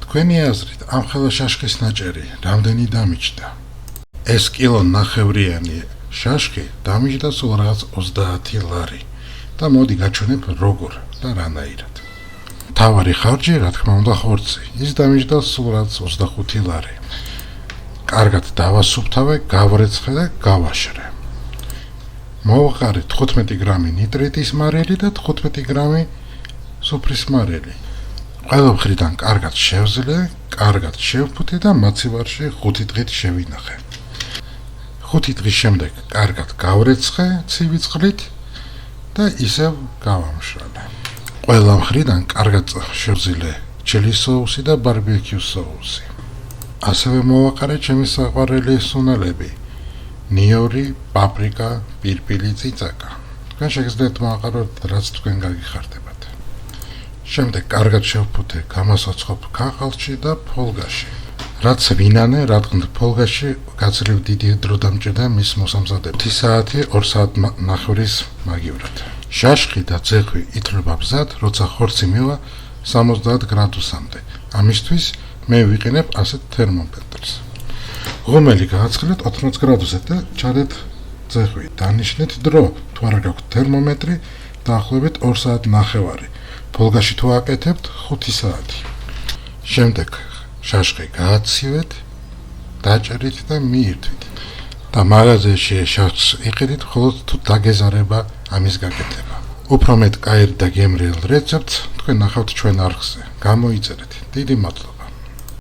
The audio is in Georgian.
თქვენი აზრით, ამ ხელა შაშხის ნაჭერი რამდენი დამიჯდა? ეს კილო ნახევრიანი შაშხი დამიჯდა სულ რაღაც 30 ლარი და მოდი გაჩვენებ როგორ და რანაირად. თავარი ხარჯი, რა თქმა უნდა, ხორცი. ის დამიჯდა სულ რაღაც 25 ლარი. კარგად დავასუფთავე, გავრეცხე და გავაშრე. მოვყარე 15 გრამი ნიტრიტის მარილი და 15 გრამი სუფრის მარილი. ყველა მხრიდან კარგად შევძლე, კარგად შევფუთე და მაცივარში 5 დღით შევინახე. 5 დღის შემდეგ კარგად გავრეცხე ცივი წყლით და ისევ გავამშრალე. ყველა მხრიდან კარგად შევძლე ჩილი соуსი და ბარბეკიუ соуსი. ასევე მოვაყარე ჩემი საყვარელი სუნელები: ნიორი, პაპრიკა, პირპილი, წიწაკა. თქვენ შეგიძლიათ მოაყაროთ, რაც თქვენ გაგიხარდებათ. შემდეგ კარგად შევფუთე გამოსაცხოპ ქაღალდში და ფოლგაში. რაც ვინანე, რადგან ფოლგაში გაცილებით დიდი დრო დამჭირდა მის მოსამზადებლად. 1 საათი 2 საათნახევრის მაგივრად. შაშხი და ძეხვი ითვლება ბზად, როცა ხორცი მივა 70 გრადუსამდე. ამისთვის მე ვიყენებ ასეთ თერმომეტრს. ღომელი გააცხელეთ 80 გრადუსზე და ჩადეთ ძეხვი. დანიშნეთ დრო, თუ არა გაქვთ თერმომეტრი, დაახლოებით 2 საათნახევარი. ფოლგაში თუ აკეთებთ 5 საათი. შემდეგ შაშხი გააცივეთ, დაჭერით და მიირთვით. და მაღაზიაში შაშხს იყიდით, მხოლოდ თუ დაგეზარება ამის გაკეთება. უფრო მეტ კაირ და გემრიელ რეცეპტს თქვენ ნახავთ ჩვენ არხზე. გამოიწერეთ. დიდი მადლობა.